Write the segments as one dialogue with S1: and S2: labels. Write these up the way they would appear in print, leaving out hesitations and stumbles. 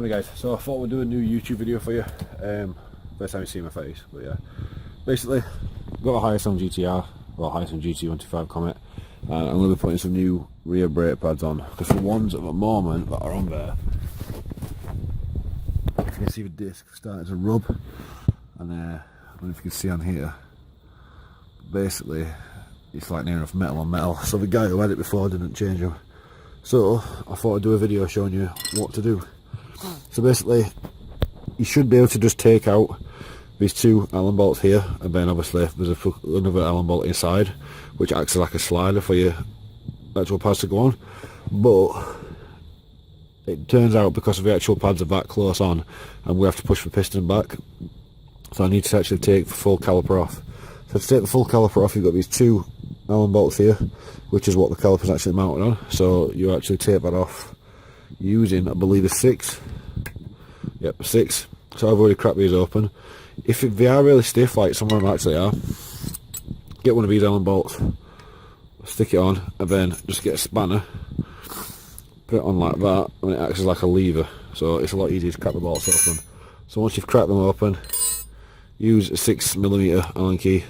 S1: Alright guys, so I thought we'd do a new YouTube video for you. First time you see my face, but yeah. Basically, got a Hyosung GTR, or Hyosung GT125 Comet, and I'm going to be putting some new rear brake pads on, because the ones at the moment that are on there, you can see the disc starting to rub, and I don't know if you can see on here, basically it's like near enough metal on metal, so the guy who had it before didn't change them. So I thought I'd do a video showing you what to do. So basically, you should be able to just take out these two Allen bolts here, and then obviously there's another Allen bolt inside, which acts like a slider for your actual pads to go on. But it turns out, because of the actual pads are that close on, and we have to push the piston back, so I need to actually take the full caliper off. So to take the full caliper off, you've got these two Allen bolts here, which is what the caliper is actually mounted on. So you actually take that off using, I believe, a 6. Yep, 6. So I've already cracked these open. If they are really stiff, like some of them actually are, get one of these Allen bolts, stick it on, and then just get a spanner, put it on like that, and it acts as like a lever. So it's a lot easier to crack the bolts open. So once you've cracked them open, use a 6mm Allen key,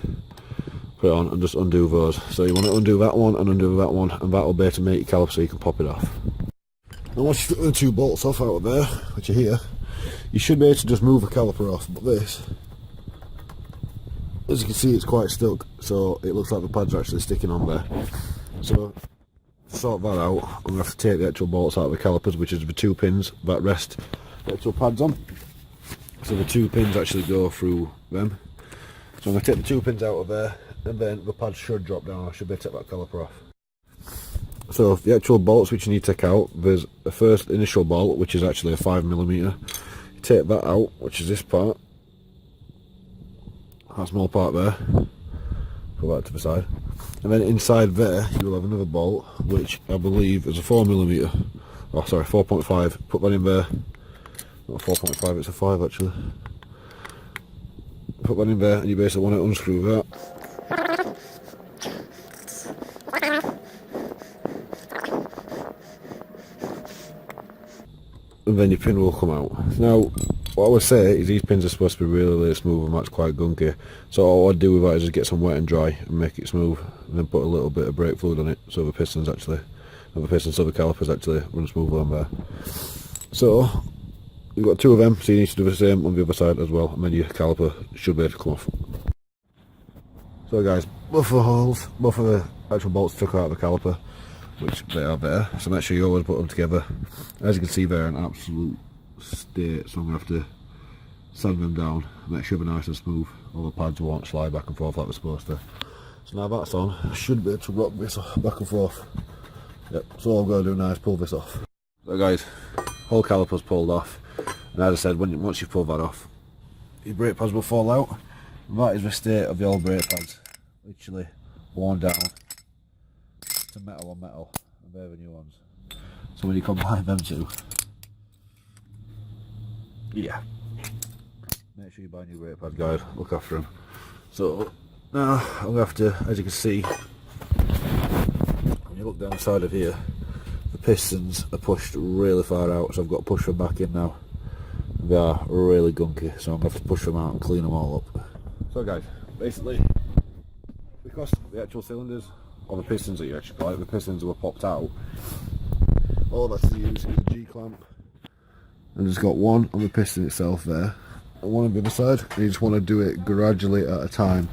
S1: put it on, and just undo those. So you want to undo that one and undo that one, and that will be able to make your caliper so you can pop it off. And once you've got the two bolts off out of there, which are here, you should be able to just move the caliper off. But this, as you can see, it's quite stuck, so it looks like the pads are actually sticking on there. So to sort that out, I'm going to have to take the actual bolts out of the calipers, which is the two pins that rest the actual pads on. So the two pins actually go through them. So I'm going to take the two pins out of there, and then the pads should drop down. I should be able to take that caliper off. So the actual bolts which you need to take out, there's the first initial bolt, which is actually a 5mm. You take that out, which is this part, that small part there, put that to the side, and then inside there you'll have another bolt, which I believe is a 4mm, oh sorry, 4.5, put that in there, not 4.5, it's a 5 actually, put that in there, and you basically want to unscrew that. And then your pin will come out. Now, what I would say is these pins are supposed to be really, really smooth, and that's quite gunky. So all I'd do with that is just get some wet and dry and make it smooth, and then put a little bit of brake fluid on it, so the pistons actually, so the calipers actually run smoothly on there. So you've got two of them, so you need to do the same on the other side as well, and then your caliper should be able to come off. So guys, both of the actual bolts took out of the caliper, which they are there, so make sure you always put them together. As you can see, they're in an absolute state, so I'm going to have to sand them down, make sure they're nice and smooth, all the pads won't slide back and forth like they're supposed to. So now that's on, I should be able to rock this back and forth. Yep, so all I'm going to do now is pull this off. So guys, whole caliper's pulled off, and as I said, once you've pulled that off, your brake pads will fall out, and that is the state of the old brake pads, literally worn down to metal on metal, and they're the new ones. So when you combine them two, yeah, make sure you buy new brake pads, guys, look after them. So now I'm going to have to, as you can see, when you look down the side of here, the pistons are pushed really far out, so I've got to push them back in now. They are really gunky, so I'm going to have to push them out and clean them all up. So guys, basically, because the actual cylinders, or the pistons that you actually got, the pistons were popped out, all that's to use is a G-clamp, and it's got one on the piston itself there, and one on the other side, and you just want to do it gradually at a time.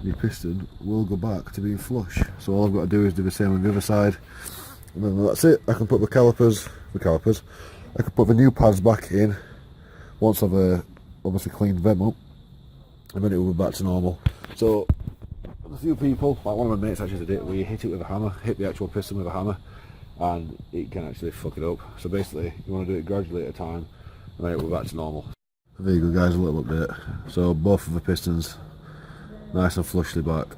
S1: Your piston will go back to being flush, so all I've got to do is do the same on the other side, and then that's it. I can put the calipers, I can put the new pads back in, once I've obviously cleaned them up, and then it will be back to normal. So a few people, like one of my mates actually did it, where you hit it with a hammer, hit the actual piston with a hammer, and it can actually fuck it up. So basically, you want to do it gradually at a time, and then it will be back to normal. So there you go guys, a little update. So both of the pistons, nice and flushly back.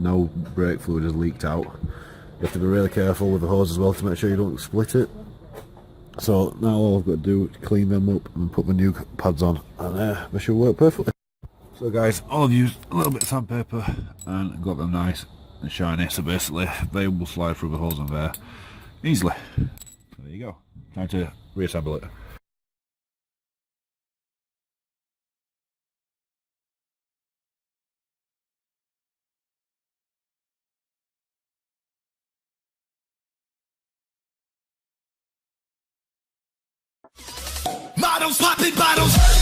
S1: No brake fluid has leaked out. You have to be really careful with the hose as well to make sure you don't split it. So now all I've got to do is clean them up and put the new pads on, and they should work perfectly. So guys, all I've used a little bit of sandpaper and got them nice and shiny, so basically they will slide through the holes in there easily. So there you go, time to reassemble it.
S2: bottles, popping bottles.